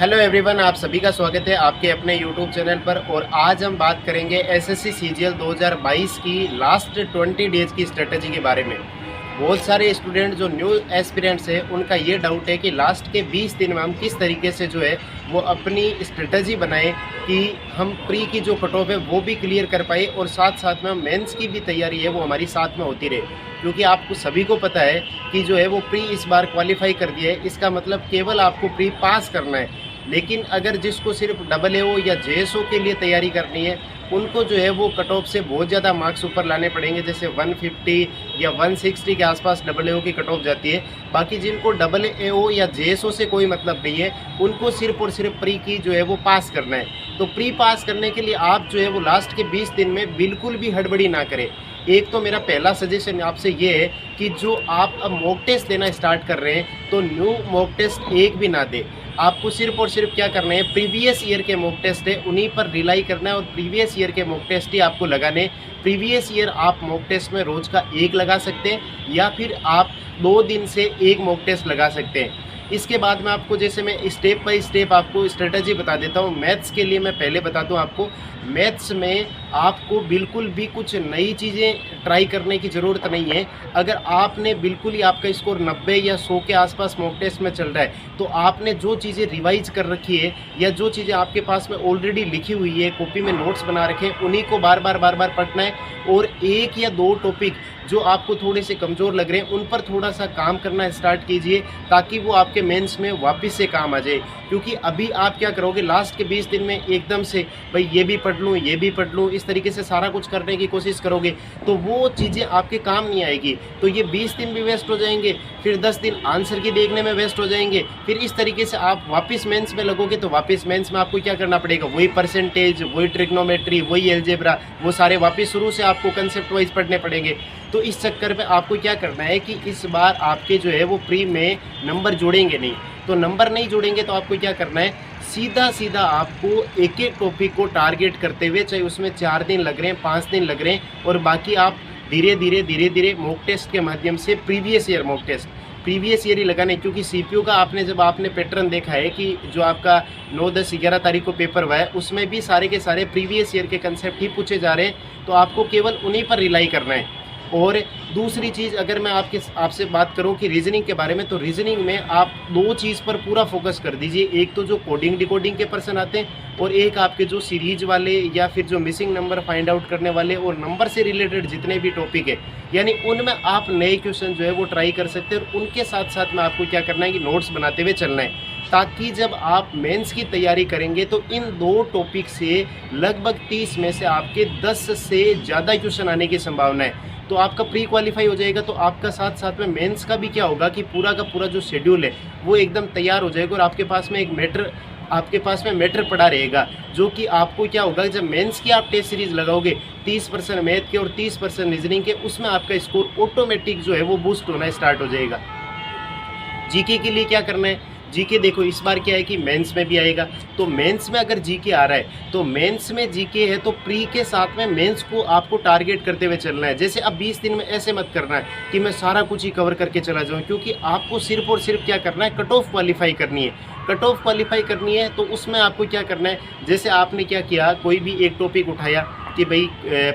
Hello everyone, आप सभी का स्वागत है आपके अपने यूट्यूब चैनल पर। और आज हम बात करेंगे एसएससी सीजीएल 2022 की लास्ट 20 डेज की स्ट्रेटजी के बारे में। बहुत सारे स्टूडेंट जो न्यू एस्पिरेंट्स हैं उनका ये डाउट है कि लास्ट के 20 दिन में हम किस तरीके से जो है वो अपनी स्ट्रेटजी बनाएं कि हम प्री की जो कट ऑफ है वो भी क्लियर कर पाए और साथ साथ में हम मेंस की भी तैयारी है वो हमारी साथ में होती रहे। क्योंकि आपको सभी को पता है कि जो है वो प्री इस बार क्वालिफाई कर दिया है, इसका मतलब केवल आपको प्री पास करना है। लेकिन अगर जिसको सिर्फ AAO या JSO के लिए तैयारी करनी है उनको जो है वो कट ऑफ से बहुत ज़्यादा मार्क्स ऊपर लाने पड़ेंगे। जैसे 150 या 160 के आसपास AAO की कट ऑफ जाती है। बाकी जिनको AAO या JSO से कोई मतलब नहीं है उनको सिर्फ और सिर्फ प्री की जो है वो पास करना है। तो प्री पास करने के लिए आप जो है वो लास्ट के 20 दिन में बिल्कुल भी हड़बड़ी ना करें। एक तो मेरा पहला सजेशन आपसे ये है कि जो आप अब मॉक टेस्ट देना स्टार्ट कर रहे हैं तो न्यू मॉक टेस्ट एक भी ना दें। आपको सिर्फ और सिर्फ क्या करना है, प्रीवियस ईयर के मॉक टेस्ट है उन्हीं पर रिलाई करना है और प्रीवियस ईयर के मॉक टेस्ट ही आपको लगाने। प्रीवियस ईयर आप मॉक टेस्ट में रोज़ का एक लगा सकते हैं या फिर आप 2 दिन से एक मॉक टेस्ट लगा सकते हैं। इसके बाद में आपको जैसे मैं स्टेप बाय स्टेप आपको स्ट्रेटजी बता देता हूँ। मैथ्स के लिए मैं पहले बताता हूँ आपको। मैथ्स में आपको बिल्कुल भी कुछ नई चीज़ें ट्राई करने की ज़रूरत नहीं है। अगर आपने बिल्कुल ही आपका स्कोर 90 या 100 के आसपास मॉक टेस्ट में चल रहा है तो आपने जो चीज़ें रिवाइज कर रखी है या जो चीज़ें आपके पास में ऑलरेडी लिखी हुई है, कॉपी में नोट्स बना रखे हैं, उन्हीं को बार बार पढ़ना है। और 1 या 2 टॉपिक जो आपको थोड़े से कमज़ोर लग रहे हैं उन पर थोड़ा सा काम करना स्टार्ट कीजिए ताकि वो आपके मेंस में वापस से काम आ जाए। क्योंकि अभी आप क्या करोगे, लास्ट के 20 दिन में एकदम से भाई ये भी पढ़ लूँ ये भी पढ़ लूँ, इस तरीके से सारा कुछ करने की कोशिश करोगे तो वो चीज़ें आपके काम नहीं आएगी। तो ये 20 दिन भी वेस्ट हो जाएंगे, फिर 10 दिन आंसर की देखने में वेस्ट हो जाएंगे। फिर इस तरीके से आप वापस मेंस में लगोगे तो वापस मेंस में आपको क्या करना पड़ेगा, वही परसेंटेज, वही ट्रिग्नोमेट्री, वही एलजेब्रा, वो सारे वापस शुरू से आपको कंसेप्ट वाइज पढ़ने पड़ेंगे। तो इस चक्कर में आपको क्या करना है कि इस बार आपके जो है वो प्री में नंबर जोड़ेंगे नहीं। तो नंबर नहीं जोड़ेंगे तो आपको क्या करना है, सीधा आपको एक एक टॉपिक को टारगेट करते हुए, चाहे उसमें 4 दिन लग रहे हैं 5 दिन लग रहे हैं, और बाकी आप धीरे धीरे मॉक टेस्ट के माध्यम से previous year mock test previous year ही लगाने। क्योंकि CPU का जब आपने पैटर्न देखा है कि जो आपका 9, 10, 11 तारीख को पेपर हुआ है उसमें भी सारे के सारे प्रीवियस ईयर के कंसेप्ट ही पूछे जा रहे हैं। तो आपको केवल उन्हीं पर रिलाई करना है। और दूसरी चीज़ अगर मैं आपसे बात करूं कि रीजनिंग के बारे में, तो रीजनिंग में आप 2 चीज़ पर पूरा फोकस कर दीजिए। एक तो जो कोडिंग डिकोडिंग के पर्सन आते हैं और एक आपके जो सीरीज वाले या फिर जो मिसिंग नंबर फाइंड आउट करने वाले और नंबर से रिलेटेड जितने भी टॉपिक है, यानी उनमें आप नए क्वेश्चन जो है वो ट्राई कर सकते हैं। और उनके साथ साथ में आपको क्या करना है कि नोट्स बनाते हुए चलना है ताकि जब आप मेंस की तैयारी करेंगे तो इन 2 टॉपिक से लगभग 30 में से आपके 10 से ज़्यादा क्वेश्चन आने की संभावना है। तो आपका प्री क्वालिफाई हो जाएगा। तो आपका साथ साथ में मेंस का भी क्या होगा कि पूरा का पूरा जो शेड्यूल है वो एकदम तैयार हो जाएगा और आपके पास में मैटर पड़ा रहेगा। जो कि आपको क्या होगा, जब मेंस की आप टेस्ट सीरीज लगाओगे 30% मैथ के और 30% रीजनिंग के, उसमें आपका स्कोर ऑटोमेटिक जो है वो बूस्ट होना स्टार्ट हो जाएगा। जीके के लिए क्या करना है, जीके देखो इस बार क्या है कि मेंस में भी आएगा। तो मेंस में अगर जीके आ रहा है तो मेंस में जीके है तो प्री के साथ में मेंस को आपको टारगेट करते हुए चलना है। जैसे अब 20 दिन में ऐसे मत करना है कि मैं सारा कुछ ही कवर करके चला जाऊं, क्योंकि आपको सिर्फ और सिर्फ क्या करना है, कट ऑफ क्वालिफाई करनी है। कट ऑफ क्वालिफाई करनी है तो उसमें आपको क्या करना है, जैसे आपने क्या किया, कोई भी एक टॉपिक उठाया कि भाई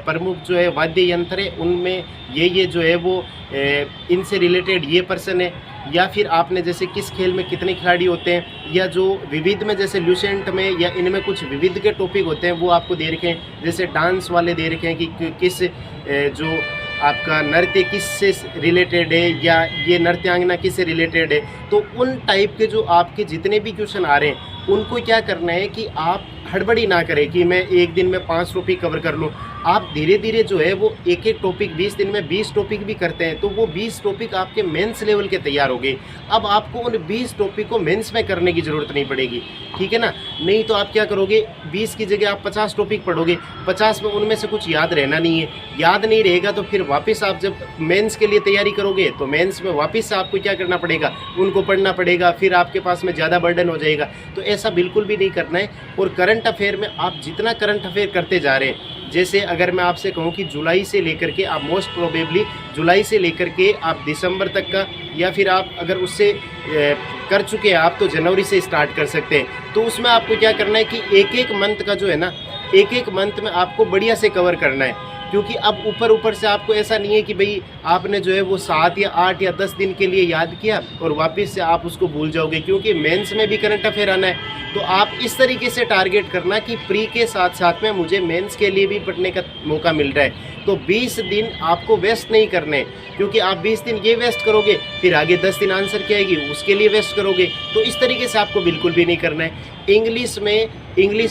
प्रमुख जो है वाद्य यंत्र है उनमें ये जो है वो इनसे रिलेटेड ये पर्सन है, या फिर आपने जैसे किस खेल में कितने खिलाड़ी होते हैं, या जो विविध में जैसे ल्यूसेंट में या इनमें कुछ विविध के टॉपिक होते हैं वो आपको दे रखे हैं। जैसे डांस वाले दे रखे हैं कि किस जो आपका नृत्य किससे रिलेटेड है या ये नृत्यांगना किससे रिलेटेड है। तो उन टाइप के जो आपके जितने भी क्वेश्चन आ रहे हैं उनको क्या करना है कि आप हड़बड़ी ना करें कि मैं एक दिन में 5 टॉपिक कवर कर लूँ। आप धीरे धीरे जो है वो एक एक टॉपिक 20 दिन में 20 टॉपिक भी करते हैं तो वो 20 टॉपिक आपके मेंस लेवल के तैयार हो गए। अब आपको उन 20 टॉपिक को मेंस में करने की ज़रूरत नहीं पड़ेगी, ठीक है ना। नहीं तो आप क्या करोगे, 20 की जगह आप 50 टॉपिक पढ़ोगे, 50 में उनमें से कुछ याद रहना नहीं है। याद नहीं रहेगा तो फिर वापस आप जब मेंस के लिए तैयारी करोगे तो मेंस में वापस से आपको क्या करना पड़ेगा, उनको पढ़ना पड़ेगा, फिर आपके पास में ज़्यादा बर्डन हो जाएगा। तो ऐसा बिल्कुल भी नहीं करना है। और करंट अफेयर में आप जितना करंट अफेयर करते जा रहे हैं जैसे अगर मैं आपसे कहूँ कि जुलाई से लेकर के आप मोस्ट प्रोबेबली जुलाई से लेकर के आप दिसंबर तक का, या फिर आप अगर उससे कर चुके हैं आप तो जनवरी से स्टार्ट कर सकते हैं। तो उसमें आपको क्या करना है कि एक एक मंथ का जो है ना, एक एक मंथ में आपको बढ़िया से कवर करना है। क्योंकि अब ऊपर से आपको ऐसा नहीं है कि भाई आपने जो है वो 7 या 8 या 10 दिन के लिए याद किया और वापस से आप उसको भूल जाओगे, क्योंकि मेंस में भी करंट अफेयर आना है। तो आप इस तरीके से टारगेट करना कि प्री के साथ साथ में मुझे मेंस के लिए भी पढ़ने का मौका मिल रहा है। तो 20 दिन आपको वेस्ट नहीं करने, क्योंकि आप 20 दिन ये वेस्ट करोगे फिर आगे 10 दिन आंसर की आएगी उसके लिए वेस्ट करोगे। तो इस तरीके से आपको बिल्कुल भी नहीं करना है। इंग्लिश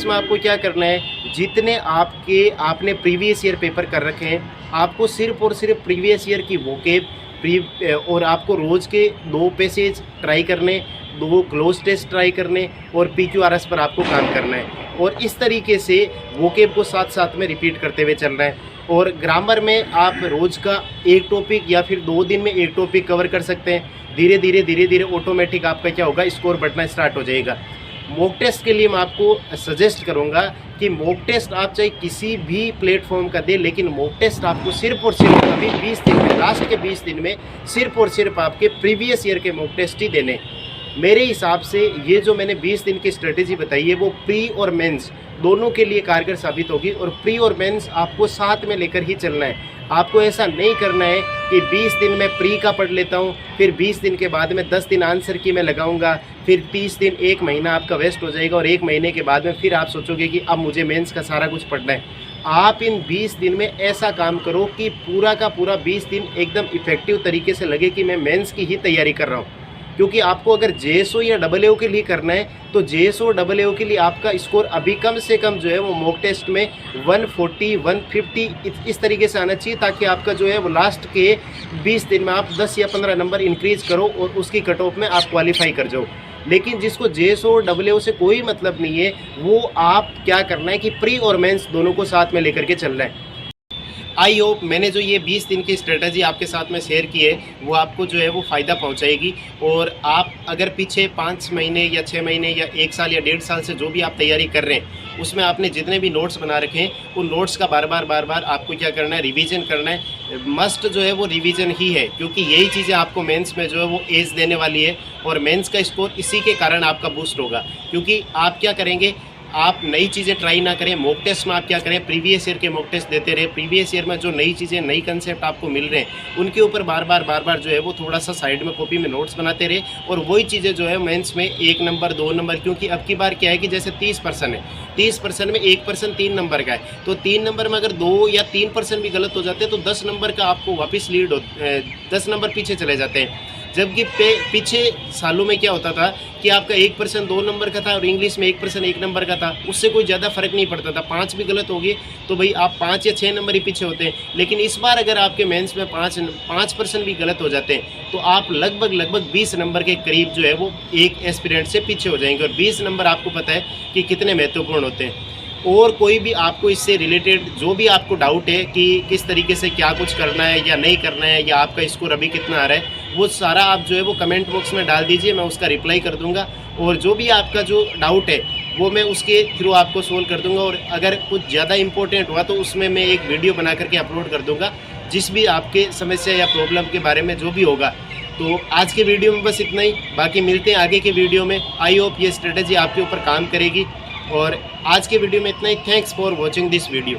में आपको क्या करना है, जितने आपने प्रीवियस ईयर पेपर कर रखे हैं आपको सिर्फ और सिर्फ प्रीवियस ईयर की वोकेब और आपको रोज़ के 2 पैसेज ट्राई करने, 2 क्लोज टेस्ट ट्राई करने और PQRS पर आपको काम करना है। और इस तरीके से वोकेब को साथ साथ में रिपीट करते हुए चलना है। और ग्रामर में आप रोज़ का एक टॉपिक या फिर 2 दिन में एक टॉपिक कवर कर सकते हैं। धीरे धीरे ऑटोमेटिक आपका क्या होगा, स्कोर बढ़ना स्टार्ट हो जाएगा। मॉक टेस्ट के लिए मैं आपको सजेस्ट करूंगा कि मॉक टेस्ट आप चाहे किसी भी प्लेटफॉर्म का दे, लेकिन मॉक टेस्ट आपको सिर्फ और सिर्फ अभी 20 दिन में, लास्ट के 20 दिन में सिर्फ और सिर्फ आपके प्रीवियस ईयर के मॉक टेस्ट ही देने। मेरे हिसाब से ये जो मैंने 20 दिन की स्ट्रेटेजी बताई है वो प्री और मेंस दोनों के लिए कारगर साबित होगी। और प्री और मेंस आपको साथ में लेकर ही चलना है। आपको ऐसा नहीं करना है कि 20 दिन में प्री का पढ़ लेता हूँ, फिर 20 दिन के बाद में 10 दिन आंसर की मैं लगाऊंगा, फिर 30 दिन, 1 महीना आपका वेस्ट हो जाएगा और 1 महीने के बाद में फिर आप सोचोगे कि अब मुझे मेंस का सारा कुछ पढ़ना है। आप इन 20 दिन में ऐसा काम करो कि पूरा का पूरा 20 दिन एकदम इफेक्टिव तरीके से लगे कि मैं मेंस की ही तैयारी कर रहा हूँ। क्योंकि आपको अगर JSO या AAO के लिए करना है तो JSO AAO के लिए आपका स्कोर अभी कम से कम जो है वो मॉक टेस्ट में 140 150 इस तरीके से आना चाहिए, ताकि आपका जो है वो लास्ट के 20 दिन में आप 10 या 15 नंबर इंक्रीज करो और उसकी कट ऑफ में आप क्वालिफाई कर जाओ। लेकिन जिसको JSO और AAO से कोई मतलब नहीं है, वो आप क्या करना है कि प्री और मेंस दोनों को साथ में लेकर के चलना है। आई होप मैंने जो ये 20 दिन की स्ट्रेटजी आपके साथ में शेयर की है वो आपको जो है वो फ़ायदा पहुंचाएगी। और आप अगर पीछे 5 महीने या 6 महीने या 1 साल या 1.5 साल से जो भी आप तैयारी कर रहे हैं उसमें आपने जितने भी नोट्स बना रखे हैं उन नोट्स का बार बार आपको क्या करना है, रिवीजन करना है। मस्ट जो है वो रिवीजन ही है, क्योंकि यही चीज़ें आपको मेंस में जो है वो एज देने वाली है। और मेंस का स्कोर इसी के कारण आपका बूस्ट होगा। क्योंकि आप क्या करेंगे, आप नई चीज़ें ट्राई ना करें। मॉक टेस्ट में आप क्या करें, प्रीवियस ईयर के मॉक टेस्ट देते रहे। प्रीवियस ईयर में जो नई चीज़ें, नई कंसेप्ट आपको मिल रहे हैं उनके ऊपर बार बार जो है वो थोड़ा सा साइड में कॉपी में नोट्स बनाते रहे। और वही चीज़ें जो है मेंस में 1 नंबर 2 नंबर, क्योंकि अब की बार क्या है कि जैसे 30% है, 30% में 1% 3 नंबर का है। तो 3 नंबर में अगर 2 या 3% भी गलत हो जाते हैं तो 10 नंबर का आपको वापस लीड 10 नंबर पीछे चले जाते हैं। जबकि पीछे सालों में क्या होता था कि आपका 1% 2 नंबर का था और इंग्लिश में 1% 1 नंबर का था, उससे कोई ज़्यादा फर्क नहीं पड़ता था। 5 भी गलत हो गए तो भाई आप 5 या 6 नंबर ही पीछे होते हैं। लेकिन इस बार अगर आपके मेंस में 5% भी गलत हो जाते हैं तो आप लगभग 20 नंबर के करीब जो है वो एक एस्पिरेंट से पीछे हो जाएंगे। और 20 नंबर आपको पता है कि कितने महत्वपूर्ण होते हैं। और कोई भी आपको इससे रिलेटेड जो भी आपको डाउट है कि किस तरीके से क्या कुछ करना है या नहीं करना है, या आपका स्कोर अभी कितना आ रहा है, वो सारा आप जो है वो कमेंट बॉक्स में डाल दीजिए, मैं उसका रिप्लाई कर दूंगा। और जो भी आपका जो डाउट है वो मैं उसके थ्रू आपको सोल्व कर दूंगा। और अगर कुछ ज़्यादा इंपॉर्टेंट हुआ तो उसमें मैं एक वीडियो बना करके अपलोड कर दूंगा, जिस भी आपके समस्या या प्रॉब्लम के बारे में जो भी होगा। तो आज के वीडियो में बस इतना ही, बाकी मिलते हैं आगे के वीडियो में। आई होप ये स्ट्रेटेजी आपके ऊपर काम करेगी। और आज के वीडियो में इतना ही। Thanks for watching this video.